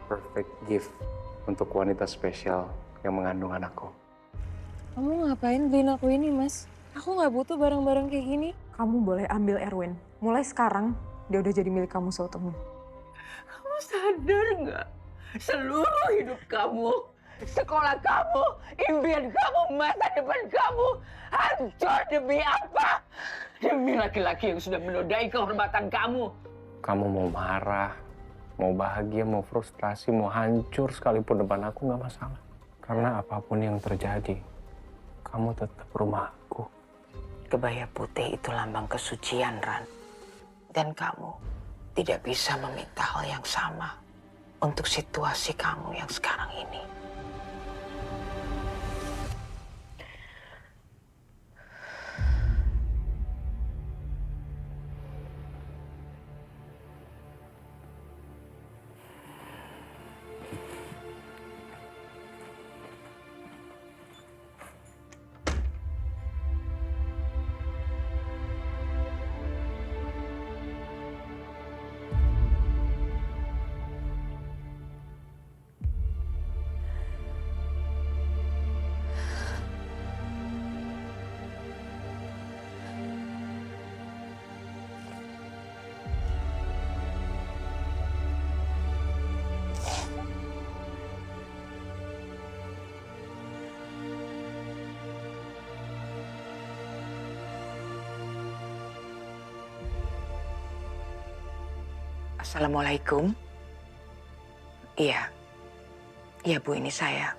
perfect gift untuk wanita spesial yang mengandung anakku. Kamu ngapain beliin aku ini, Mas? Aku nggak butuh barang-barang kayak gini. Kamu boleh ambil Erwin. Mulai sekarang, dia udah jadi milik kamu seutuhnya. Kamu sadar nggak? Seluruh hidup kamu, sekolah kamu, impian kamu, masa depan kamu hancur demi apa? Demi laki-laki yang sudah menodai kehormatan kamu. Kamu mau marah, mau bahagia, mau frustrasi, mau hancur sekalipun depan aku nggak masalah. Karena apapun yang terjadi, kamu tetap rumahku. Kebaya putih itu lambang kesucian, Ran. Dan kamu tidak bisa meminta hal yang sama untuk situasi kamu yang sekarang ini. Assalamualaikum. Iya. Iya, Bu, ini saya.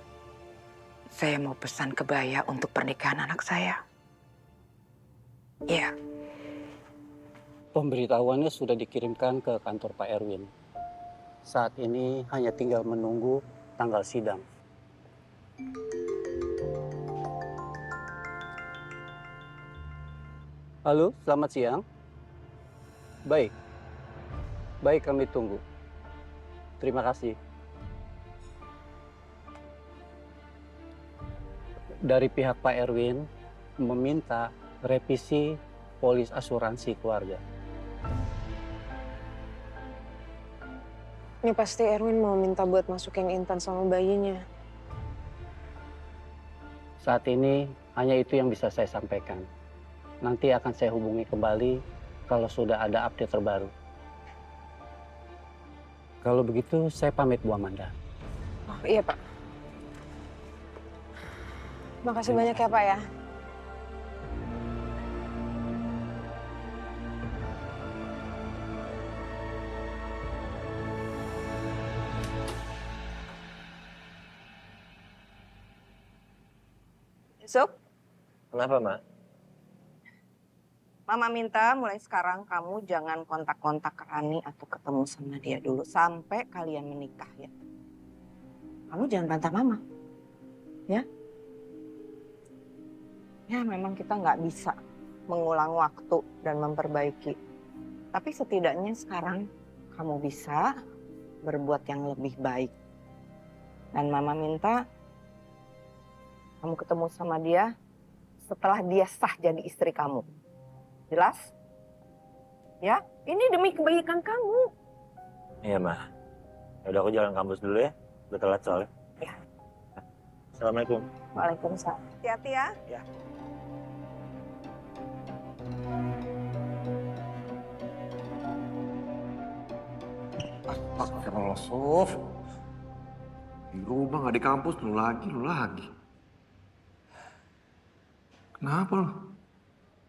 Saya mau pesan kebaya untuk pernikahan anak saya. Iya. Pemberitahuannya sudah dikirimkan ke kantor Pak Erwin. Saat ini hanya tinggal menunggu tanggal sidang. Halo, selamat siang. Baik. Baik, kami tunggu. Terima kasih. Dari pihak Pak Erwin meminta revisi polis asuransi keluarga. Ini pasti Erwin mau minta buat masukin Intan sama bayinya. Saat ini hanya itu yang bisa saya sampaikan. Nanti akan saya hubungi kembali kalau sudah ada update terbaru. Kalau begitu saya pamit Bu Amanda. Oh, iya, Pak. Makasih banyak ya, Pak ya. Yusuf, Kenapa, Ma? Mama minta mulai sekarang kamu jangan kontak-kontak Rani atau ketemu sama dia dulu sampai kalian menikah ya. Kamu jangan bantah Mama, ya? Ya memang kita nggak bisa mengulang waktu dan memperbaiki. Tapi setidaknya sekarang kamu bisa berbuat yang lebih baik. Dan Mama minta kamu ketemu sama dia setelah dia sah jadi istri kamu. Jelas? Ya, ini demi kebaikan kamu. Iya, Ma. Yaudah aku jalan kampus dulu ya. Udah telat soalnya. Ya. Assalamualaikum. Waalaikumsalam. Hati-hati ya. Ya. Astagfirullah, Sof. Di rumah nggak di kampus, lu lagi. Kenapa lu?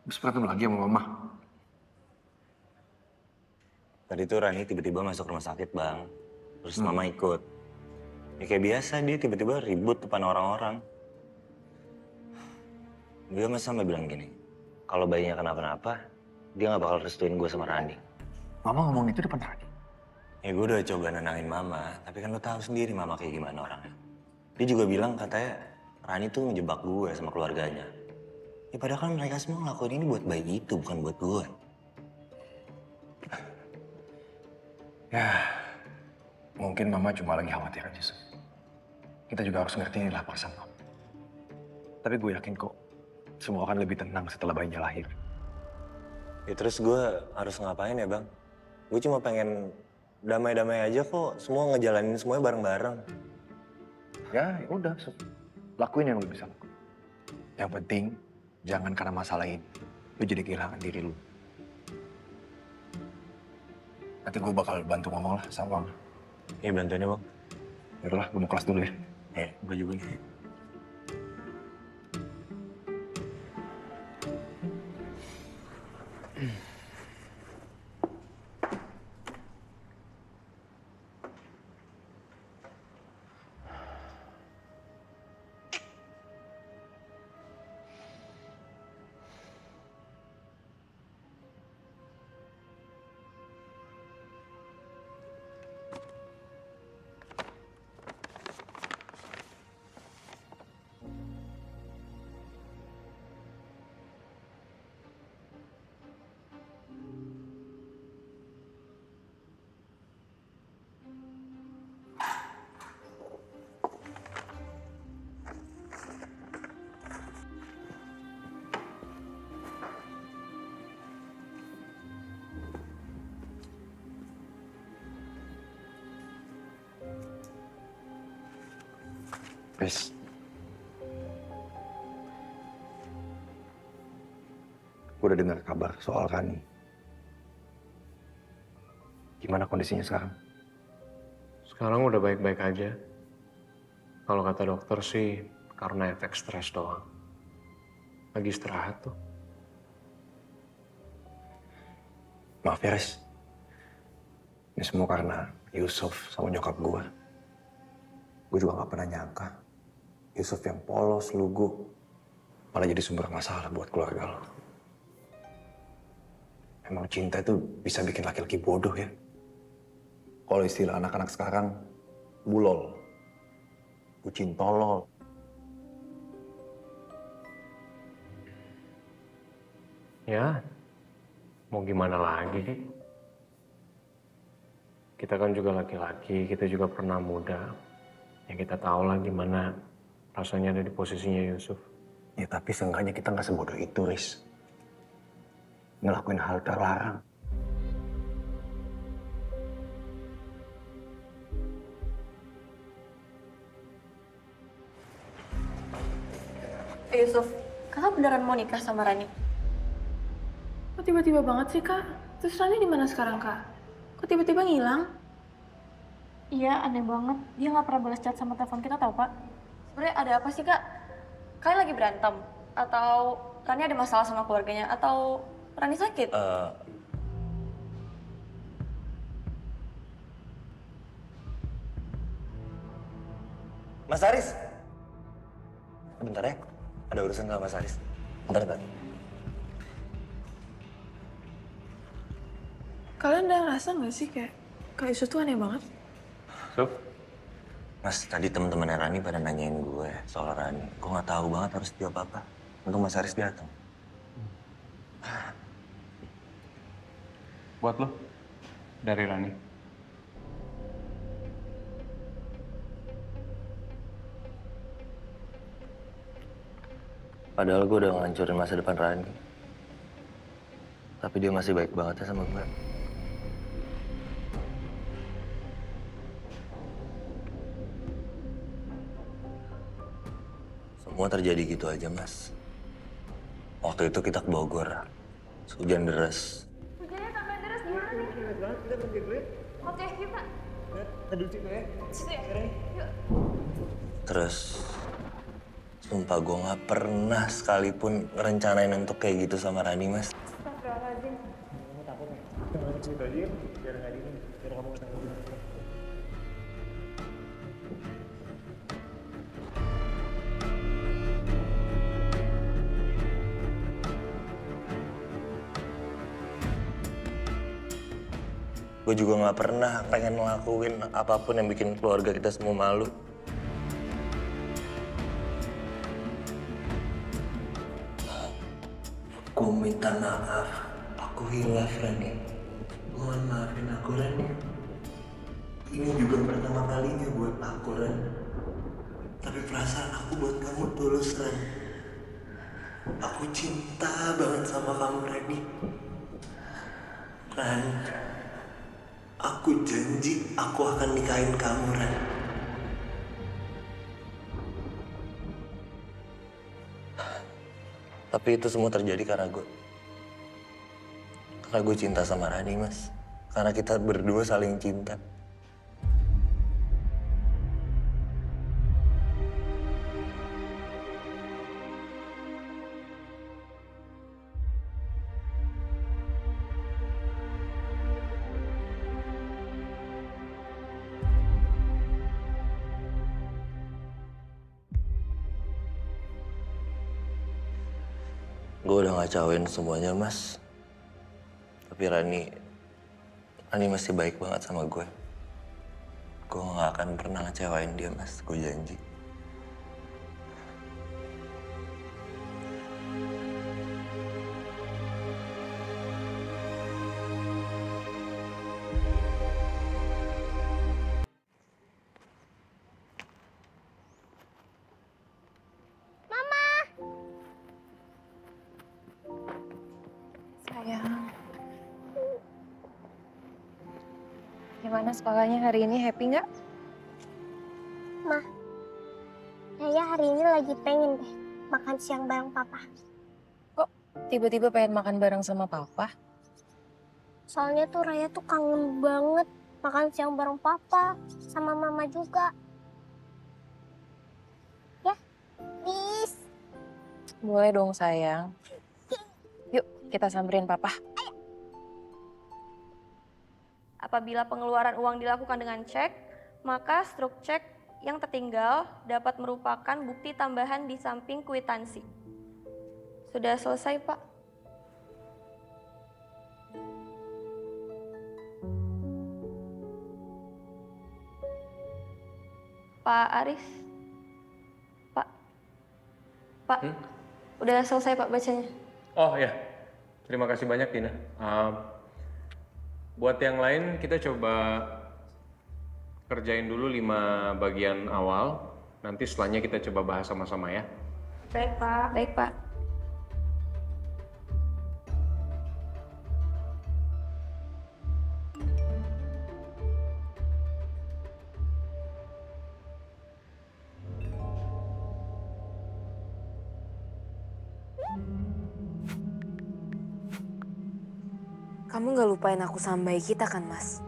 Habis berantem lagi sama mama? Tadi tuh Rani tiba-tiba masuk rumah sakit, Bang. Terus Mama ikut. Ya kayak biasa dia tiba-tiba ribut depan orang-orang. Dia masa sampai bilang gini, kalau bayinya kenapa-napa, dia nggak bakal restuin gue sama Rani. Mama ngomong itu depan Rani? Ya gue udah coba nenangin Mama, tapi kan lo tahu sendiri Mama kayak gimana orangnya. Dia juga bilang katanya Rani tuh ngejebak gue sama keluarganya. Ya padahal kan mereka semua ngelakuin ini buat bayi itu, bukan buat gue. Ya, mungkin mama cuma lagi khawatir aja sih. Kita juga harus ngerti inilah perasaan mama. Tapi gue yakin kok, semua akan lebih tenang setelah bayinya lahir. Ya terus gue harus ngapain ya, Bang? Gue cuma pengen damai-damai aja kok. Semua ngejalanin semuanya bareng-bareng. Ya udah, lakuin yang lu bisa lakuin. Yang penting, jangan karena masalah ini, lu jadi kehilangan diri lu. Nanti gue bakal bantu ngomong lah sama Mama. Iya bantuinnya bang. Yaudah, gue mau kelas dulu ya. Gue juga nih. Riz. Gue udah dengar kabar soal Rani. Gimana kondisinya sekarang? Sekarang udah baik-baik aja. Kalau kata dokter sih karena efek stres doang. Lagi istirahat tuh. Maaf ya, Riz. Ini semua karena Yusuf sama nyokap gue. Gue juga gak pernah nyangka Yusuf yang polos, lugu, malah jadi sumber masalah buat keluarga lo. Emang cinta itu bisa bikin laki-laki bodoh ya. Kalau istilah anak-anak sekarang, bulol, bucin tolol. Ya, mau gimana lagi? Kita kan juga laki-laki, kita juga pernah muda. Ya kita tahu lah gimana rasanya ada di posisinya Yusuf. Ya tapi seenggaknya kita gak sebodoh itu, Riz. Ngelakuin hal terlarang. Yusuf, kakak beneran mau nikah sama Rani? Kok tiba-tiba banget sih, Kak? Terus Rani di mana sekarang, Kak? Kok tiba-tiba ngilang? Iya, aneh banget. Dia nggak pernah balas chat sama telepon kita, tau, Kak? Sebenarnya ada apa sih, Kak? Kalian lagi berantem? Atau Rani ada masalah sama keluarganya? Atau Rani sakit? Mas Haris. Bentar ya. Ada urusan sama Mas Haris. Bentar. Kalian udah ngerasa nggak sih kayak Kak Yusuf tuh aneh banget? Yusuf? Mas, tadi teman-teman Rani pada nanyain gue soal Rani. Gue nggak tahu banget harus jawab apa. Untung Mas Haris datang. Buat lo? Dari Rani? Padahal gue udah ngancurin masa depan Rani. Tapi dia masih baik banget ya sama gue. Semua terjadi gitu aja, Mas. Waktu itu kita ke Bogor. Hujan deras. Hujannya tambah deras gimana nih? Oke, yuk Kak. Kita duduk situ ya. Situ ya? Yuk. Terus, sumpah gue gak pernah sekalipun ngerencanain untuk kayak gitu sama Rani, Mas. Astagfirullahaladzim. Kamu takut nih? Kita ngomong cerita aja ya, biar gak dingin. Biar kamu gak takut. Gue juga gak pernah pengen ngelakuin apapun yang bikin keluarga kita semua malu. Gue minta maaf, aku hilaf Rani. Mohon maafin aku Rani. Ini juga pertama kalinya buat aku Ran. Tapi perasaan aku buat kamu tulus Ran. Aku cinta banget sama kamu Rani. Ran, aku Aku janji aku akan nikahin kamu, Ran. Tapi itu semua terjadi karena gue cinta sama Rani, Mas. Karena kita berdua saling cinta. Gue udah ngacauin semuanya, Mas. Tapi Rani masih baik banget sama gue. Gue gak akan pernah ngecewain dia, Mas. Gue janji. Sayang. Gimana sekolahnya hari ini, happy nggak? Ma, saya hari ini lagi pengen deh makan siang bareng papa. Kok tiba-tiba pengen makan bareng sama papa? Soalnya tuh Raya tuh kangen banget makan siang bareng papa, sama mama juga. Ya, please. Boleh dong sayang. Yuk kita samperin papa. Apabila pengeluaran uang dilakukan dengan cek, maka struk cek yang tertinggal dapat merupakan bukti tambahan di samping kwitansi. Sudah selesai, Pak? Pak Aris? Pak, udah selesai Pak bacanya? Oh ya, terima kasih banyak Tina. Buat yang lain kita coba kerjain dulu 5 bagian awal. Nanti setelahnya kita coba bahas sama-sama ya. Baik Pak. Baik Pak. Kamu gak lupain aku sama bayi kita kan, Mas?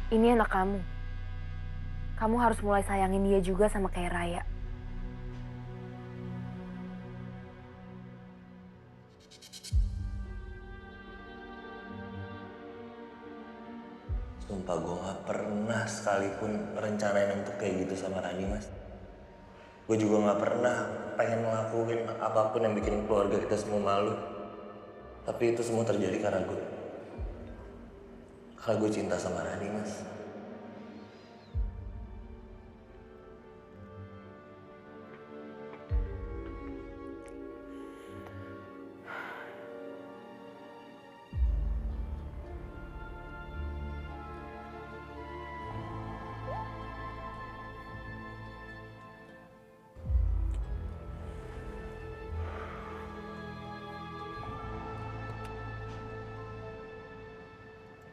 Ini anak kamu. Kamu harus mulai sayangin dia juga sama kayak Raya. Sumpah gue gak pernah sekalipun rencanain untuk kayak gitu sama Rani, Mas. Gue juga gak pernah pengen ngelakuin apapun yang bikin keluarga kita semua malu. Tapi itu semua terjadi karena gue cinta sama Rani, Mas.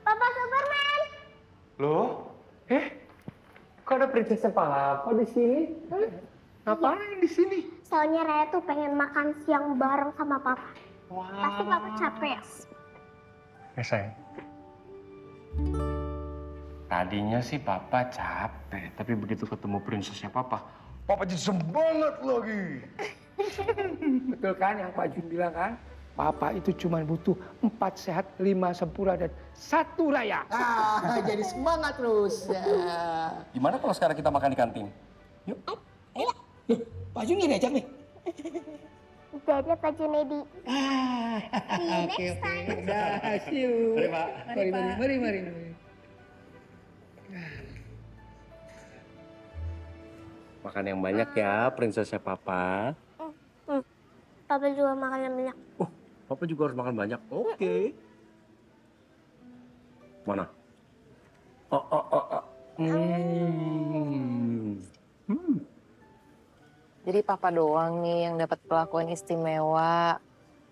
Papa Superman. Loh? Kok ada prinsesnya Papa di sini? Ngapain di sini? Soalnya Raya tuh pengen makan siang bareng sama papa. Pasti papa capek ya? Ya sayang. Tadinya sih Papa capek, tapi begitu ketemu prinsesnya Papa jadi semangat lagi. Betul kan yang Pak Jun bilang kan? Papa itu cuma butuh 4 sehat, 5 sempurna, dan 1 raya. Jadi semangat terus. Ya. Gimana kalau sekarang kita makan di kantin? Yuk, ayo. Pak Jun nggak diajak nih? Dadah Pak Junedi. Oke. Dah, see you. Mari Pak. Mari. Makan yang banyak ya, prinsesnya Papa. Papa juga makan yang banyak. Papa juga harus makan banyak. Oke. Mana? Oh, oh, oh, oh. Jadi papa doang nih yang dapat perlakuan istimewa.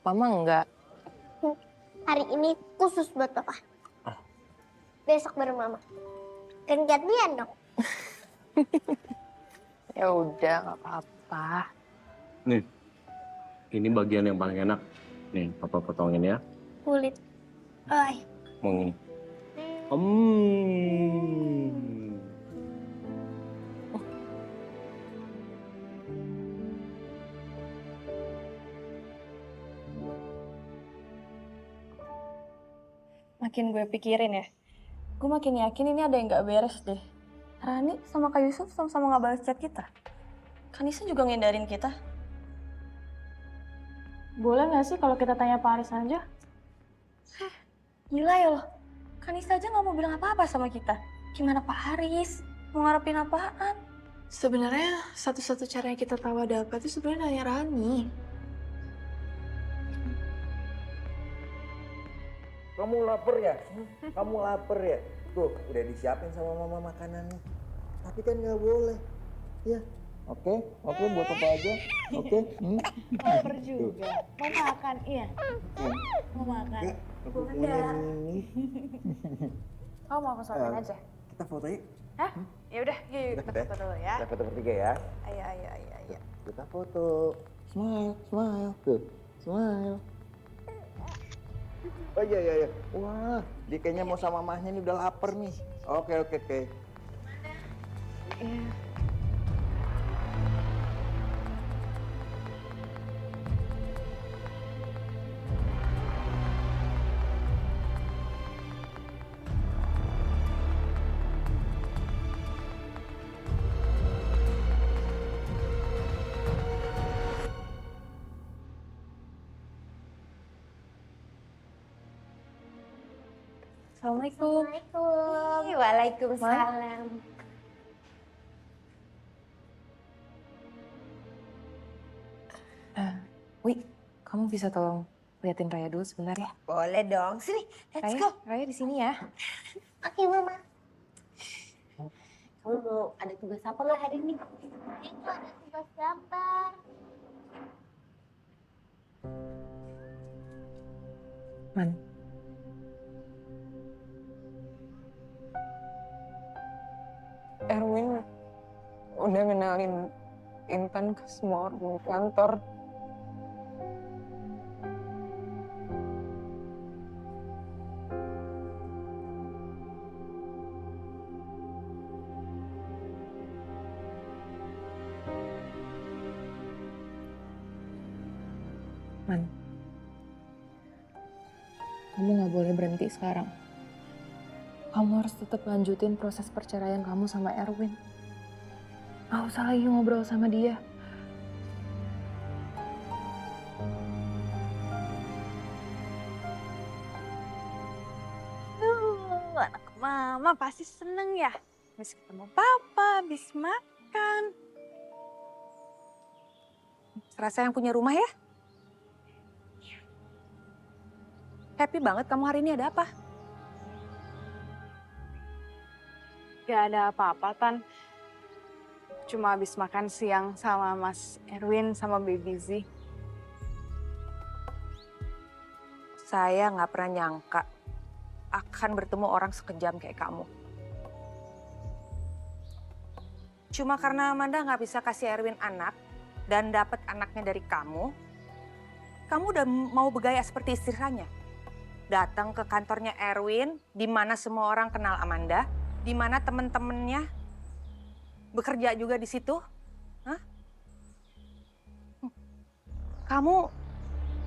Mama enggak. Hari ini khusus buat papa. Besok baru mama. Kan gantian dong. Ya udah, nggak apa-apa. Nih, ini bagian yang paling enak. Nih, papa potongin ya. Kulit. Ay. Mau ini. Makin gue pikirin ya, gue makin yakin ini ada yang gak beres deh. Rani sama Kak Yusuf sama-sama gak balas chat kita. Kanisa juga ngindarin kita. Boleh gak sih kalau kita tanya Pak Haris aja? Gila ya lo, Kanisa aja gak mau bilang apa-apa sama kita. Gimana Pak Haris? Mau ngarepin apaan? Sebenarnya satu-satu cara yang kita tahu ada apa itu sebenarnya nanya Rani. Kamu lapar ya? Kamu lapar ya? Tuh, udah disiapin sama mama makanannya. Tapi kan nggak boleh. Ya, oke, buat papa aja. Oke. Lapar juga. Mau makan, iya. Mau makan. Aku punya ini. Kamu mau aku suapin aja? Kita foto yuk. Hah? Ya udah, yuk kita foto dulu ya. Kita foto bertiga ya. Ayo. Kita foto. Smile. Tuh, smile. Oh iya. Wah, dia kayaknya mau sama mamahnya nih, udah lapar nih. Oke. Iya. Assalamualaikum. Waalaikumsalam. Wi, kamu bisa tolong liatin Raya dulu sebentar ya? Boleh dong. Sini, let's Raya, go. Raya di sini ya. Oke, Mama. Kamu mau ada tugas apa nggak hari ini? Itu ada tugas gambar. Man. Erwin udah kenalin Intan ke semua orang di kantor. Man, kamu nggak boleh berhenti sekarang. Kamu harus tetap lanjutin proses perceraian kamu sama Erwin. Gak usah lagi ngobrol sama dia. Anak mama pasti seneng ya. Habis ketemu papa, habis makan. Serasa yang punya rumah ya? Happy banget kamu hari ini, ada apa? Gak ada apa-apa, Tan. Cuma habis makan siang sama Mas Erwin sama Baby Z. Saya nggak pernah nyangka akan bertemu orang sekejam kayak kamu. Cuma karena Amanda nggak bisa kasih Erwin anak dan dapat anaknya dari kamu udah mau bergaya seperti istilahnya. Datang ke kantornya Erwin, di mana semua orang kenal Amanda, di mana temen-temennya bekerja juga di situ. Hah? Kamu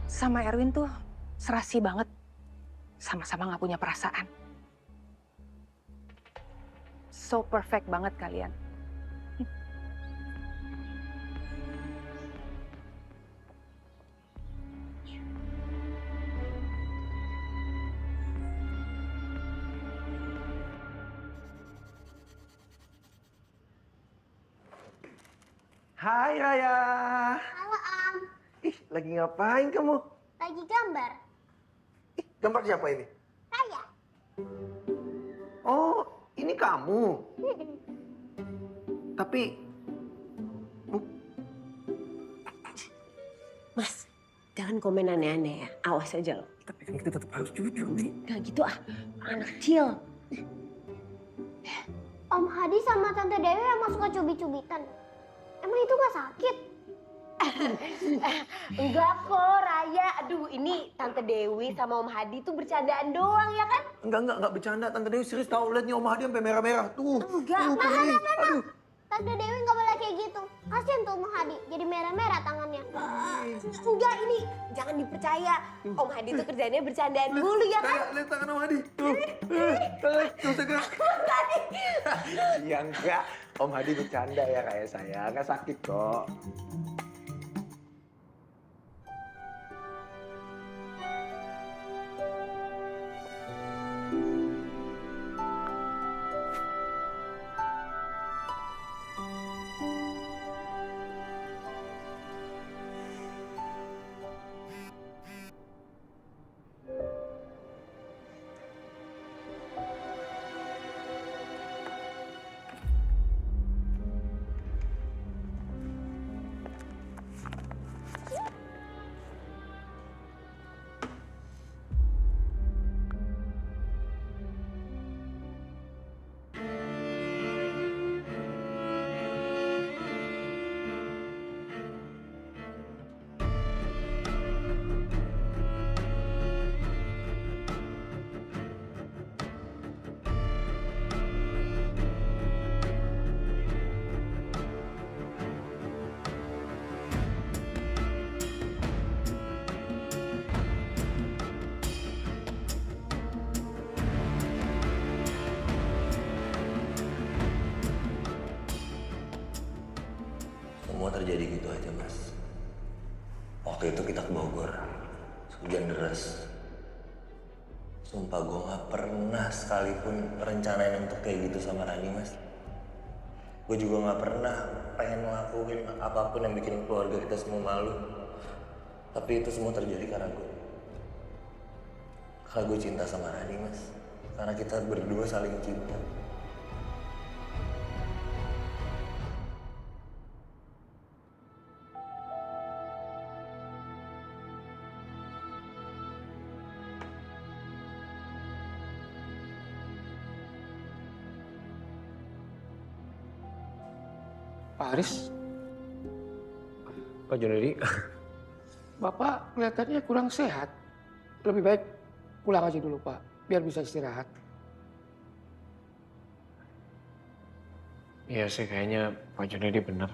sama Erwin tuh serasi banget. Sama-sama gak punya perasaan. So perfect banget kalian. Hai Raya. Halo, Am. Ih, lagi ngapain kamu? Lagi lagi gambar. Gambar siapa ini? Raya. Oh, ini kamu. Tapi Mas, jangan komen aneh-aneh ya. Awas aja loh. tapi kan kita tetap harus jujur nih. Gak gitu ah, anak kecil. Om Hadi sama Tante Dewi emang suka cubit-cubitan. Emang itu gak sakit? Enggak kok, Raya. Aduh, ini Tante Dewi sama Om Hadi tuh bercandaan doang ya kan? Enggak bercanda. Tante Dewi serius tahu lihat nih Om Hadi sampai merah-merah. Tuh. Enggak, tuh, Mana? Aduh. Tante Dewi gak boleh kayak gitu. Kasian tuh Om Hadi, jadi merah-merah tangannya. Enggak, ini jangan dipercaya. Om Hadi tuh kerjanya bercandaan mulu ya kan? Lihat tangan Om Hadi. Tuh. Tuh segera. Ya enggak. Om Hadi bercanda ya kayak saya. Enggak sakit kok. Semua terjadi gitu aja, Mas. Waktu itu kita ke Bogor, hujan deras. Sumpah gue gak pernah sekalipun rencanain untuk kayak gitu sama Rani, Mas. Gue juga gak pernah pengen ngelakuin apapun yang bikin keluarga kita semua malu. Tapi itu semua terjadi karena gue. Karena gue cinta sama Rani, Mas. Karena kita berdua saling cinta. Pak Haris, Pak Junedi, Bapak kelihatannya kurang sehat. Lebih baik pulang aja dulu Pak, biar bisa istirahat. iya sih kayaknya Pak Junedi benar.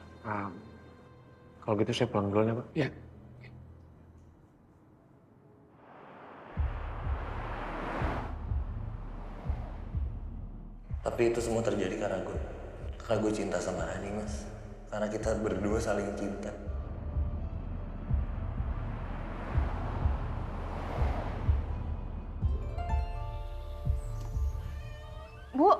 Kalau gitu saya pulang dulu ya, Pak. Ya. Tapi itu semua terjadi karena gue. Karena gue cinta sama Rani, Mas. Karena kita berdua saling cinta. Bu.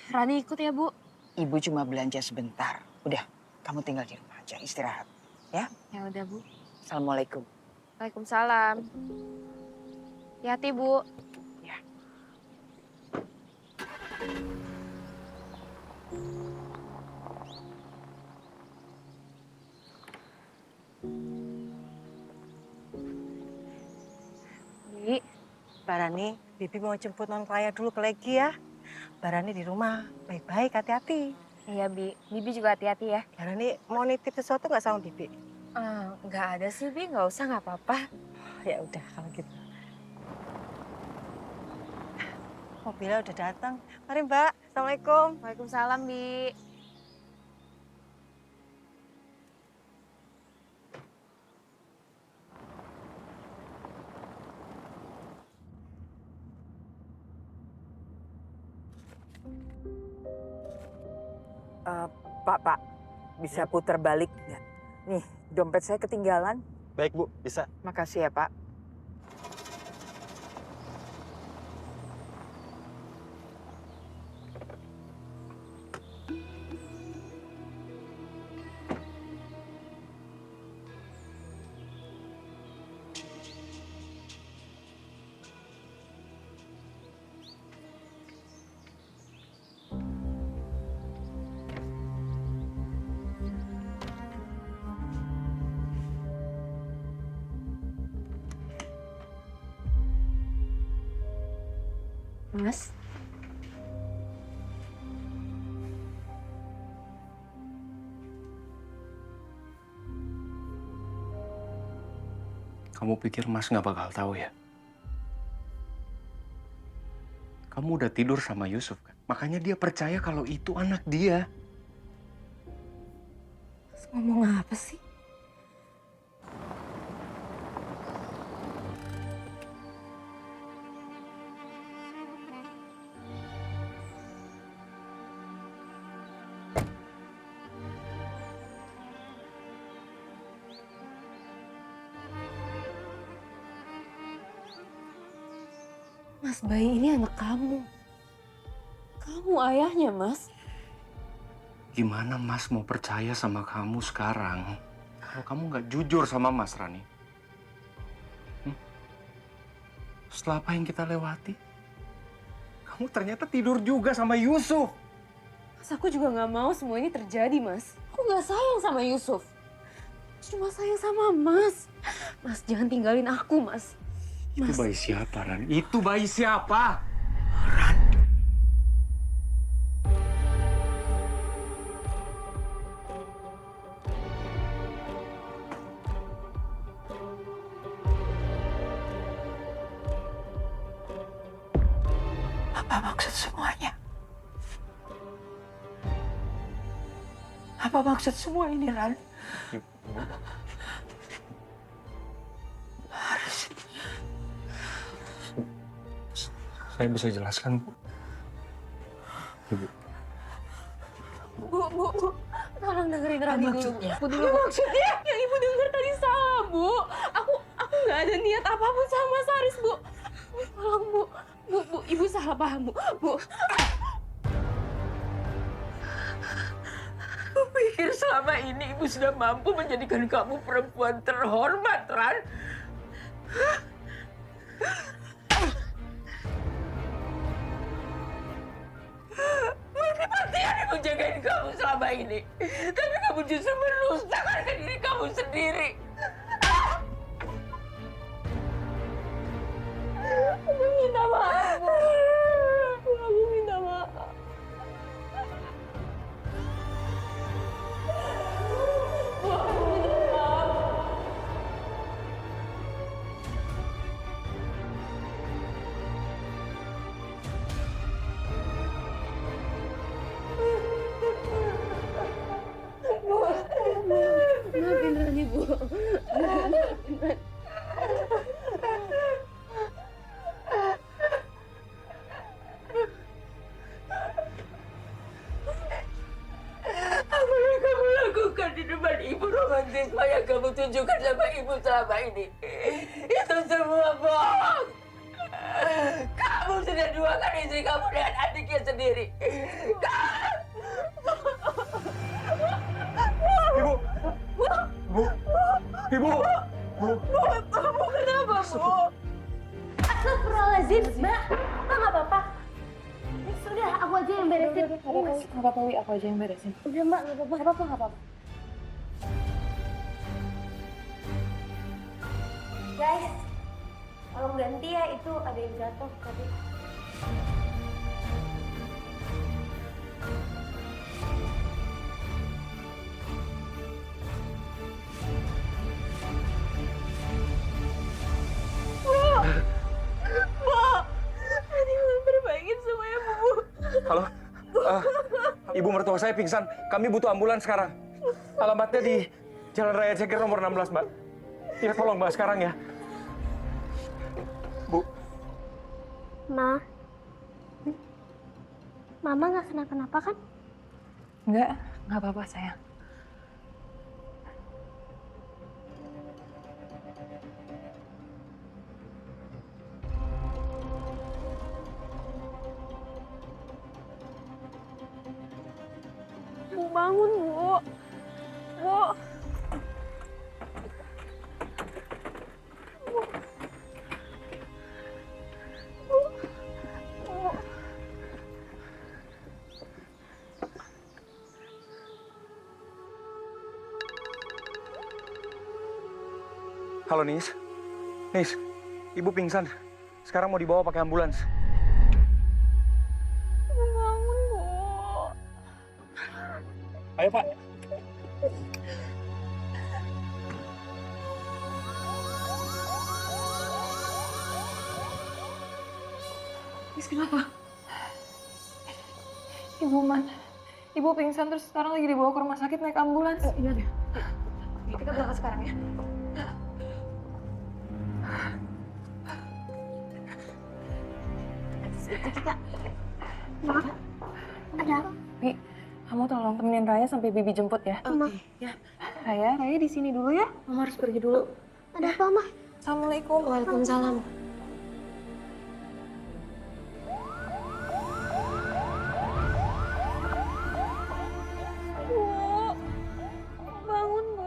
Rani ikut ya, Bu. Ibu cuma belanja sebentar. Udah, kamu tinggal di rumah aja, istirahat. Ya? Ya udah, Bu. Assalamualaikum. Waalaikumsalam. Hati-hati, Bu. Ya. Bi, Mbak Rani, Bibi mau jemput non Klaya dulu ke Legi ya. Mbak Rani di rumah, baik-baik, hati-hati. Iya, Bi. Bibi juga hati-hati ya. Mbak Rani mau nitip sesuatu nggak sama Bibi? Nggak ada sih, Bi. Nggak usah, nggak apa-apa. Ya udah kalau gitu. Mobilnya udah datang. Mari Mbak, Assalamualaikum. Waalaikumsalam, Bi. Pak, bisa putar balik nggak? Nih, dompet saya ketinggalan. Baik Bu, bisa. Makasih ya Pak. Mas, kamu pikir Mas nggak bakal tahu ya? Kamu udah tidur sama Yusuf kan? Makanya dia percaya kalau itu anak dia. Mas ngomong apa sih? Mas, bayi ini anak kamu. Kamu ayahnya, Mas. Gimana Mas mau percaya sama kamu sekarang kalau kamu nggak jujur sama Mas Rani? Setelah apa yang kita lewati, kamu ternyata tidur juga sama Yusuf. Mas, aku juga nggak mau semua ini terjadi, Mas. Aku nggak sayang sama Yusuf. Cuma sayang sama Mas. Mas, jangan tinggalin aku, Mas. Itu bayi siapa, Ran? Itu bayi siapa? Apa maksud semuanya? Apa maksud semua ini, Ran? Saya bisa jelaskan, Bu. Ibu. Bu. Tolong dengerin Rani dulu. Maksudnya? Bu, dulu, Bu. Maksudnya? Yang Ibu dengar tadi salah, Bu. Aku nggak ada niat apapun sama Mas Haris, Bu. Tolong, Bu. Bu, Ibu salah paham, Bu. Bu. Aku pikir selama ini Ibu sudah mampu menjadikan kamu perempuan terhormat, Ran. Mati-matian Ibu jagain kamu selama ini. Tapi kamu justru merusak harga diri kamu sendiri. Aku minta maaf, Bu. Aku minta maaf. Bu, aku minta maaf. Bu, maafin Rani, Bu. Apa yang kamu lakukan di depan Ibu, romantisme yang kamu tunjukkan sama Ibu selama ini? Itu semua bohong. Kamu sudah duakan istri kamu dengan adiknya sendiri. Ibu! Bu! Ibu! Bu! Bu, kenapa, Bu? Astagfirullahaladzim, Mbak. Mbak nggak apa-apa. Ya sudah, aku aja yang beresin. Nggak apa-apa, Wi. Aku aja yang beresin. Udah, Mbak. Nggak apa-apa. Nggak apa-apa. Guys, tolong ganti ya. Itu ada yang jatuh tadi. Halo? Ibu mertua saya pingsan. Kami butuh ambulans sekarang. Alamatnya di Jalan Raya Ceker nomor 16, Mbak. Ya, tolong, Mbak, sekarang ya. Bu. Ma. Mama nggak kenapa-napa kan? Nggak apa-apa, sayang. Bu, bangun, Bu. Bu. Halo, Nis. Nis, Ibu pingsan. Sekarang mau dibawa pakai ambulans. Ayo, Pak. Miss, kenapa? Ibu Man. Ibu pingsan terus sekarang lagi dibawa ke rumah sakit naik ambulans. Iya deh. Kita berangkat sekarang ya. Itu kita. Ma, ada apa? Bi, kamu tolong temenin Raya sampai Bibi jemput ya. Oke. Ya. Raya di sini dulu ya. Mama harus pergi dulu. Ada apa, Ma? Assalamualaikum. Waalaikumsalam. Bangun, Bu.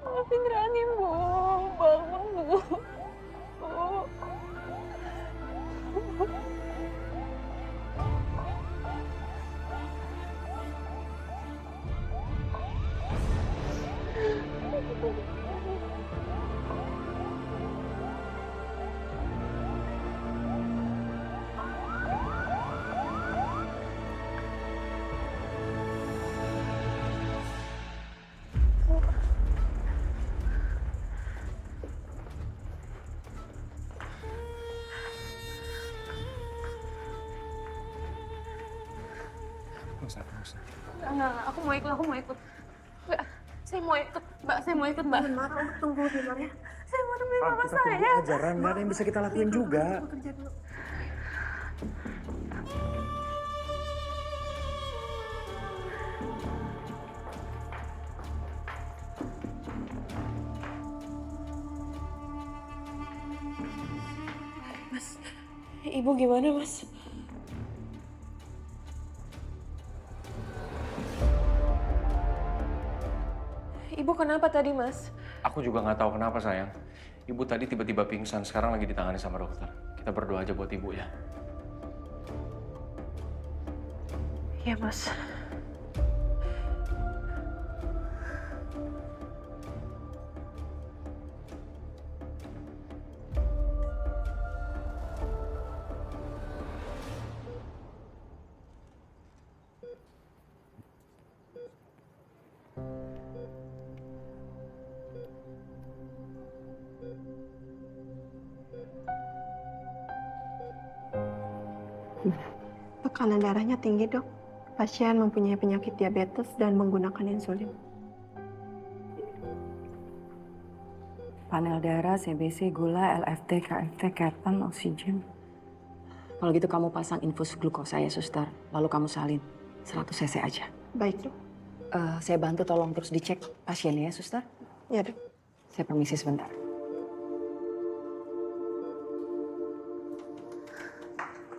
Maafin Rani, Bu. Bangun, Bu. Enggak, aku mau ikut. Mbak, saya mau ikut, Mbak. Marah, tunggu di luar ya. Saya mau nemenin mama Kita tunggu saya. aja, Ran. Nggak ada yang bisa kita lakuin juga. Aku kerja dulu. Mas, Ibu gimana, Mas? Ibu kenapa tadi, Mas? Aku juga nggak tahu kenapa, sayang. Ibu tadi tiba-tiba pingsan, sekarang lagi ditangani sama dokter. Kita berdoa aja buat ibu ya. Iya, Mas. Tekanan darahnya tinggi, Dok. Pasien mempunyai penyakit diabetes dan menggunakan insulin. Panel darah, CBC, gula, LFT, KFT, ketan, oksigen. Kalau gitu kamu pasang infus glukosa ya, suster. Lalu kamu salin 100 cc aja. Baik, Dok. Saya bantu tolong terus dicek pasiennya ya, suster. Ya, Dok. Saya permisi sebentar.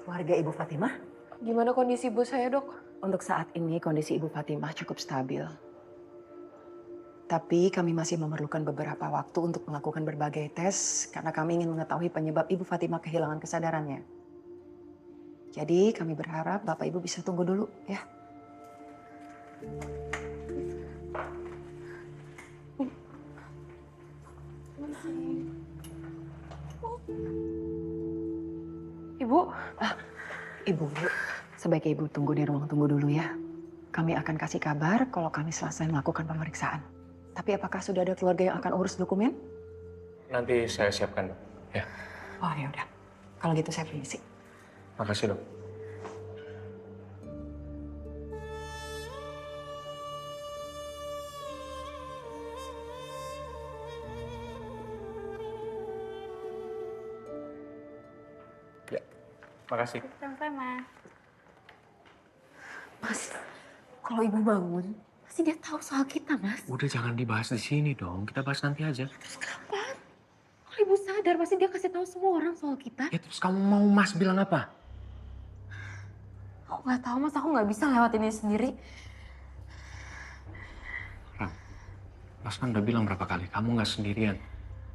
Keluarga Ibu Fatimah? Gimana kondisi ibu saya, Dok? Untuk saat ini kondisi Ibu Fatimah cukup stabil. Tapi kami masih memerlukan beberapa waktu untuk melakukan berbagai tes karena kami ingin mengetahui penyebab Ibu Fatimah kehilangan kesadarannya. Jadi kami berharap Bapak Ibu bisa tunggu dulu ya. Ibu? Ibu, sebaiknya Ibu tunggu di ruang tunggu dulu ya. Kami akan kasih kabar kalau kami selesai melakukan pemeriksaan. Tapi apakah sudah ada keluarga yang akan urus dokumen? Nanti saya siapkan, Dok. Ya. Oh ya udah. Kalau gitu saya permisi. Makasih, Dok. Ya, makasih. Sama-sama. Mas, kalau ibu bangun, pasti dia tahu soal kita, Mas. Udah jangan dibahas di sini dong, kita bahas nanti aja. Terus kapan? Kalau ibu sadar, pasti dia kasih tahu semua orang soal kita. Ya terus kamu mau Mas bilang apa? Aku nggak tahu, Mas. Aku nggak bisa lewatin ini sendiri. Mas kan udah bilang berapa kali, kamu nggak sendirian.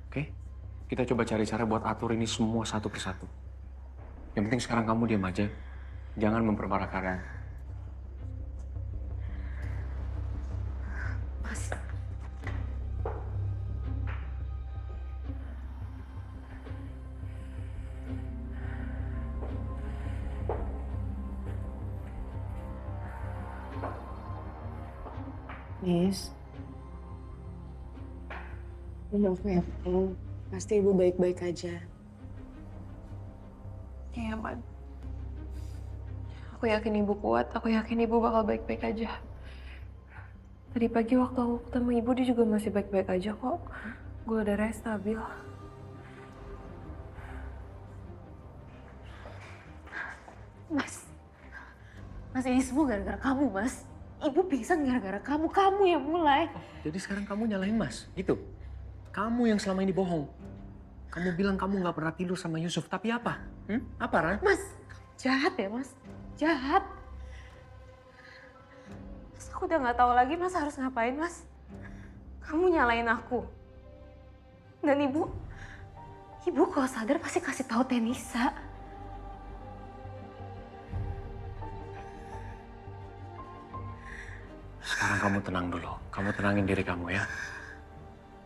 Oke? Kita coba cari cara buat atur ini semua satu persatu. Yang penting sekarang kamu diam aja. Jangan memperparah keadaan. Mas. Is, udah aku yakin pasti ibu baik-baik aja. Iya, Man. Aku yakin ibu kuat, aku yakin ibu bakal baik-baik aja. Tadi pagi waktu aku ketemu ibu, dia juga masih baik-baik aja kok. Gula darahnya stabil. Mas ini semua gara-gara kamu, Mas. Ibu pingsan gara-gara kamu yang mulai. Jadi sekarang kamu nyalahin Mas, gitu? Kamu yang selama ini bohong. Kamu bilang kamu nggak pernah tidur sama Yusuf, tapi apa? Apa, Ran? Mas, jahat ya, Mas. Jahat. Mas, aku udah nggak tahu lagi Mas harus ngapain, Mas. Kamu nyalain aku. Dan ibu kalau sadar pasti kasih tahu Tenisa. Sekarang kamu tenang dulu. Kamu tenangin diri kamu ya.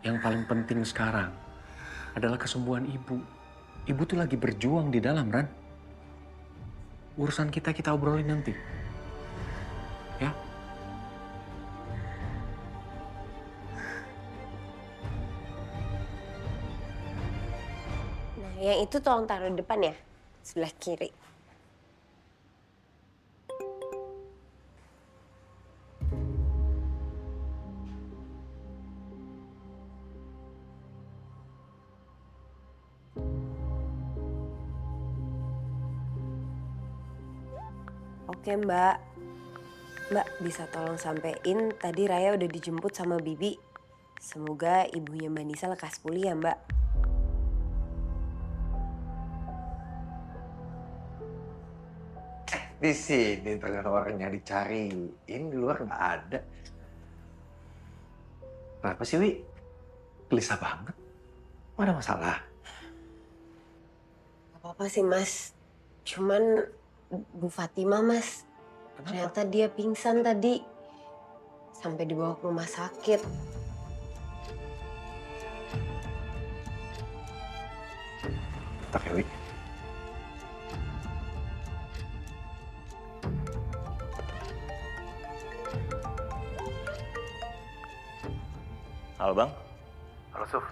Yang paling penting sekarang adalah kesembuhan ibu. Ibu tuh lagi berjuang di dalam, Ran. Urusan kita obrolin nanti. Ya? Nah, yang itu tolong taruh di depan ya, sebelah kiri. Oke Mbak, Mbak bisa tolong sampein tadi Raya udah dijemput sama Bibi. Semoga ibunya Mbak Nisa lekas pulih ya Mbak. Di sini ternyata orangnya dicariin, di luar nggak ada. Kenapa sih, Wi? Gelisah banget. Ada masalah? Gak apa-apa sih Mas, cuman Bu Fatima Mas, ternyata dia pingsan tadi. Sampai dibawa ke rumah sakit. Tak ya, Wi. Halo Bang. Halo Suf.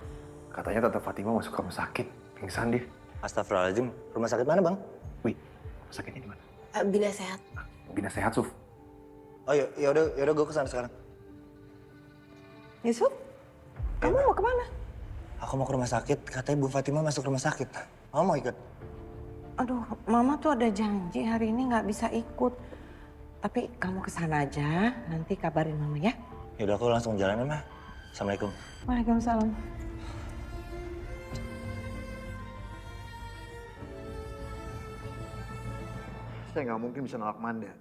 Katanya Tante Fatima masuk rumah sakit, pingsan dia. Astagfirullahaladzim. Rumah sakit mana Bang? Wih, rumah sakitnya di mana? Bina Sehat. Bina Sehat, Suf. Oh ya udah gue kesana sekarang. Yusuf, kamu mau kemana? Aku mau ke rumah sakit, katanya Bu Fatima masuk rumah sakit. Mama mau ikut? Aduh, Mama tuh ada janji hari ini nggak bisa ikut. Tapi kamu kesana aja, nanti kabarin Mama ya. Yaudah aku langsung jalan ya, Ma. Assalamualaikum. Waalaikumsalam. Saya nggak mungkin bisa nolak Manda.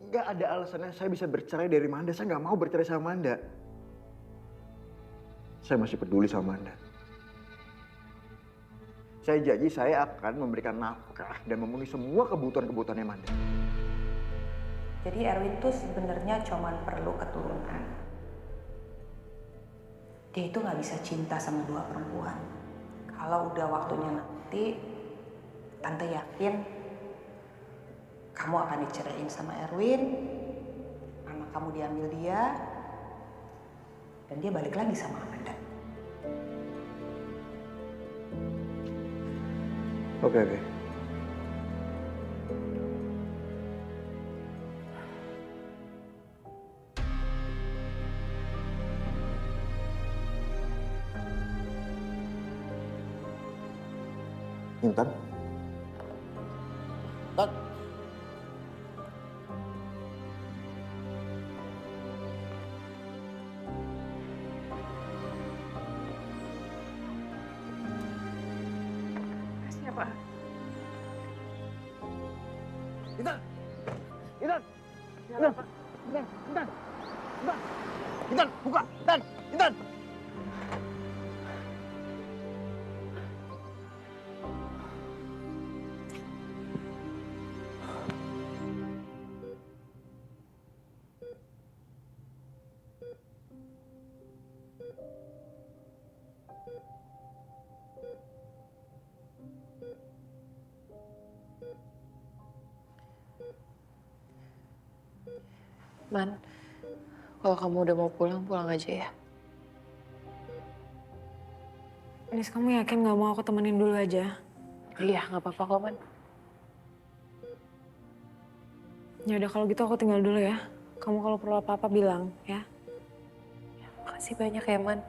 Nggak ada alasannya saya bisa bercerai dari Manda. Saya nggak mau bercerai sama Manda. Saya masih peduli sama Manda. Saya janji saya akan memberikan nafkah dan memenuhi semua kebutuhan-kebutuhannya Manda. Jadi Erwin tuh sebenarnya cuma perlu keturunan. Dia itu nggak bisa cinta sama dua perempuan. Kalau udah waktunya nanti, Tante yakin kamu akan diceraiin sama Erwin, anak kamu diambil dia, dan dia balik lagi sama Amanda. Oke. Intan? Tan? Siapa? Intan! Intan! Intan, buka! Intan! Man, Kalau kamu udah mau pulang, pulang aja ya. Nis, kamu yakin gak mau aku temenin dulu aja? Iya, nggak apa-apa kok, Man. Ya udah kalau gitu aku tinggal dulu ya. Kamu kalau perlu apa-apa bilang ya. Makasih banyak ya, Man.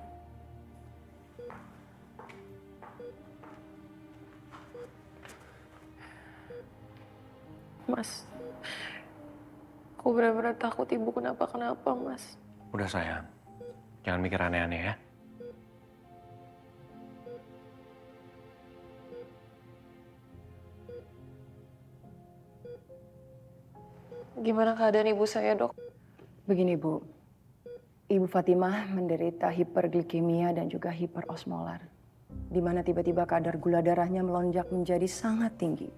Mas, aku benar-benar takut ibu kenapa-kenapa, Mas. Udah sayang, jangan mikir aneh-aneh ya. Gimana keadaan ibu saya, Dok? Begini, Bu. Ibu Fatimah menderita hiperglikemia dan juga hiperosmolar, di mana tiba-tiba kadar gula darahnya melonjak menjadi sangat tinggi.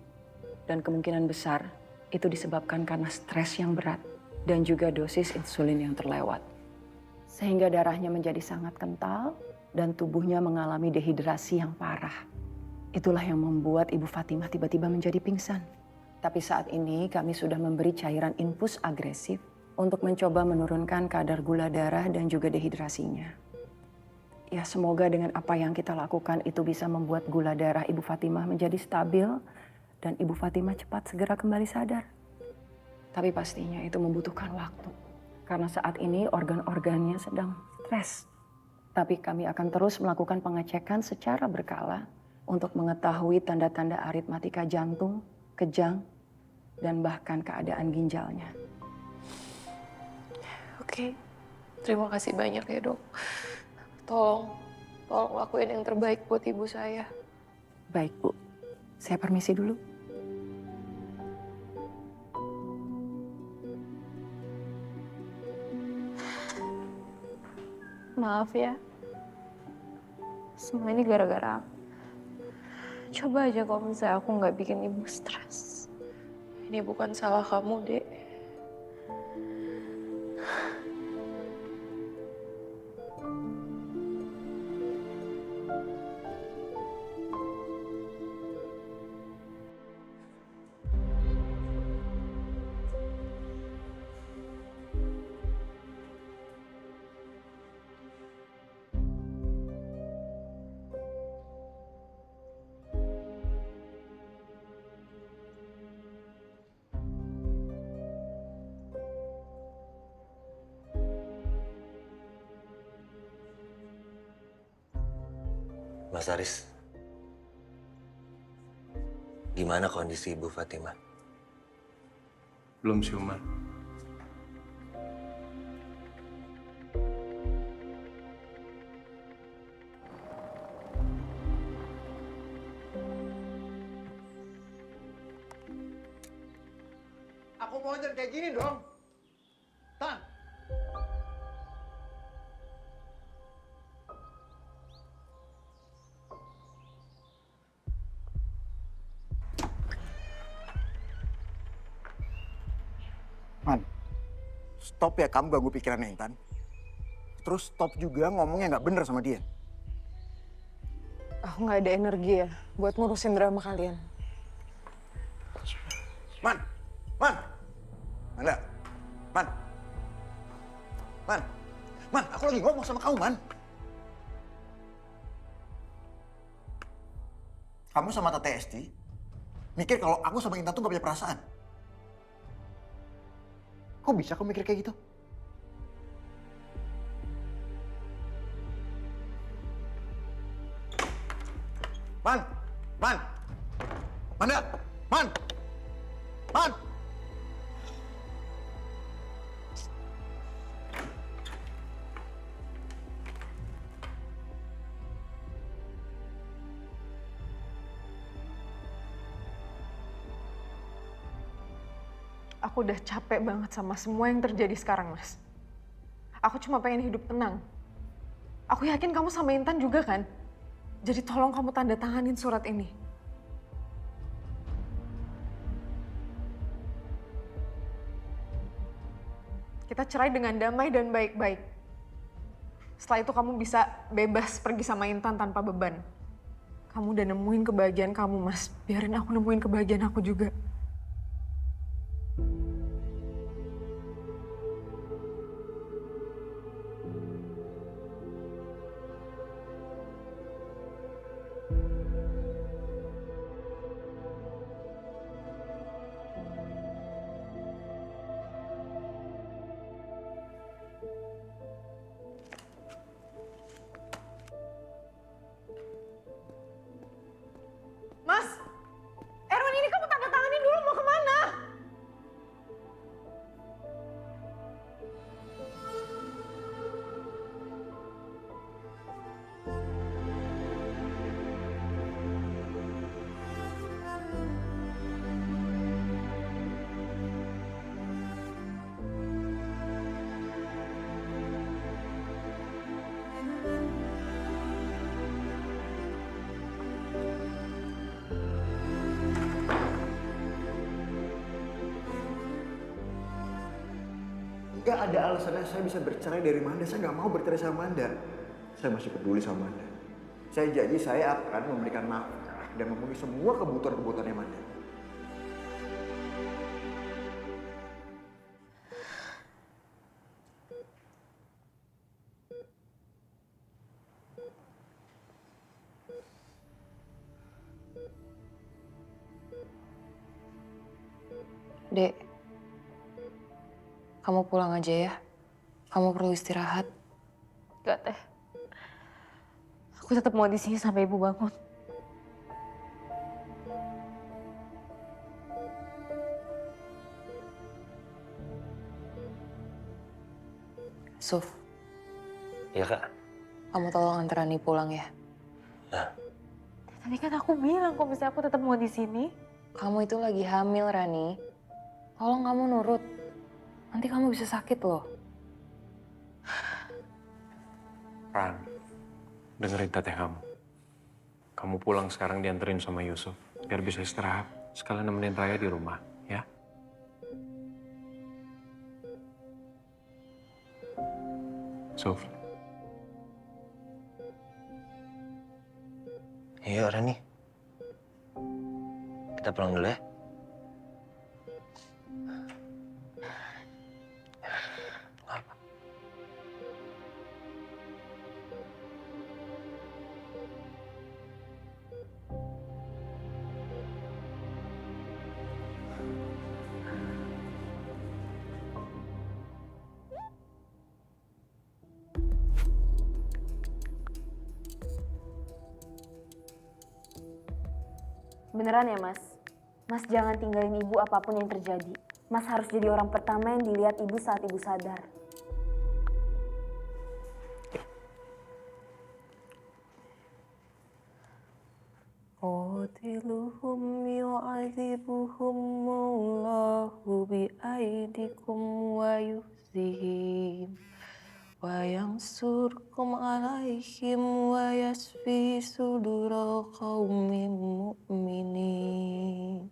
Dan kemungkinan besar itu disebabkan karena stres yang berat dan juga dosis insulin yang terlewat. Sehingga darahnya menjadi sangat kental dan tubuhnya mengalami dehidrasi yang parah. Itulah yang membuat Ibu Fatimah tiba-tiba menjadi pingsan. Tapi saat ini kami sudah memberi cairan infus agresif untuk mencoba menurunkan kadar gula darah dan juga dehidrasinya. Ya, semoga dengan apa yang kita lakukan itu bisa membuat gula darah Ibu Fatimah menjadi stabil dan Ibu Fatimah cepat segera kembali sadar. Tapi pastinya itu membutuhkan waktu. Karena saat ini organ-organnya sedang stres. Tapi kami akan terus melakukan pengecekan secara berkala untuk mengetahui tanda-tanda aritmatika jantung, kejang, dan bahkan keadaan ginjalnya. Oke, terima kasih banyak ya, Dok. Tolong lakuin yang terbaik buat ibu saya. Baik, Bu. Saya permisi dulu. Maaf ya. Semua ini gara-gara aku. Coba aja kalau misalnya aku nggak bikin ibu stres. Ini bukan salah kamu, Dek. Mas Aris, gimana kondisi Ibu Fatimah? Belum siuman. Aku mau jangan kayak gini dong. Tan. Man, stop ya kamu ganggu pikirannya Intan. Terus stop juga ngomongnya nggak bener sama dia. Aku nggak ada energi ya buat ngurusin drama kalian. Man, Manda, Man, aku lagi ngomong sama kamu, Man. Kamu sama Tante Esti mikir kalau aku sama Intan tuh gak punya perasaan. Kok bisa kamu mikir kayak gitu? Manda, Man. Aku udah capek banget sama semua yang terjadi sekarang, Mas. Aku cuma pengen hidup tenang. Aku yakin kamu sama Intan juga kan? Jadi tolong kamu tanda tanganin surat ini. Kita cerai dengan damai dan baik-baik. Setelah itu kamu bisa bebas pergi sama Intan tanpa beban. Kamu udah nemuin kebahagiaan kamu, Mas. Biarin aku nemuin kebahagiaan aku juga. Mas, Erwin ini kamu tanda tanganin dulu mau kemana? Gak ada alasannya saya bisa bercerai dari Manda. Saya nggak mau bercerai sama Manda. Saya masih peduli sama Manda. Saya janji saya akan memberikan nafkah dan memenuhi semua kebutuhan-kebutuhannya Manda. Dek, kamu pulang aja ya. Kamu perlu istirahat. Gak, Teh. Aku tetap mau di sini sampai ibu bangun. Suf, Iya kak. kamu tolong antar Rani pulang ya. Tadi kan aku bilang kok misalnya aku tetap mau di sini. Kamu itu lagi hamil, Rani. Tolong kamu nurut. Nanti kamu bisa sakit loh. Ran, dengerin teteh kamu. Kamu pulang sekarang dianterin sama Yusuf. Biar bisa istirahat. Sekalian nemenin Raya di rumah, ya. Suf. Iya Rani. Kita pulang dulu ya. Beneran ya, Mas? Mas jangan tinggalin ibu apapun yang terjadi. Mas harus jadi orang pertama yang dilihat ibu saat ibu sadar. قاتلهم يعذبهم الله بأيديكم ويخزيهم وينصركم عليهم ويشفي صدور قوم مؤمنين.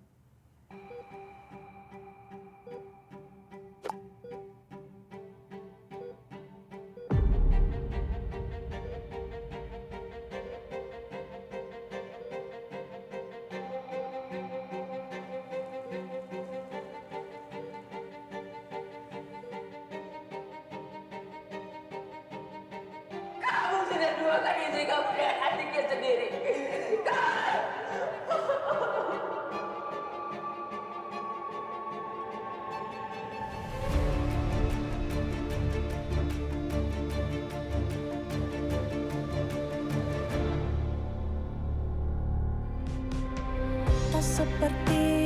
Kamu sudah duakan istri kamu dan adiknya sendiri. Tak seperti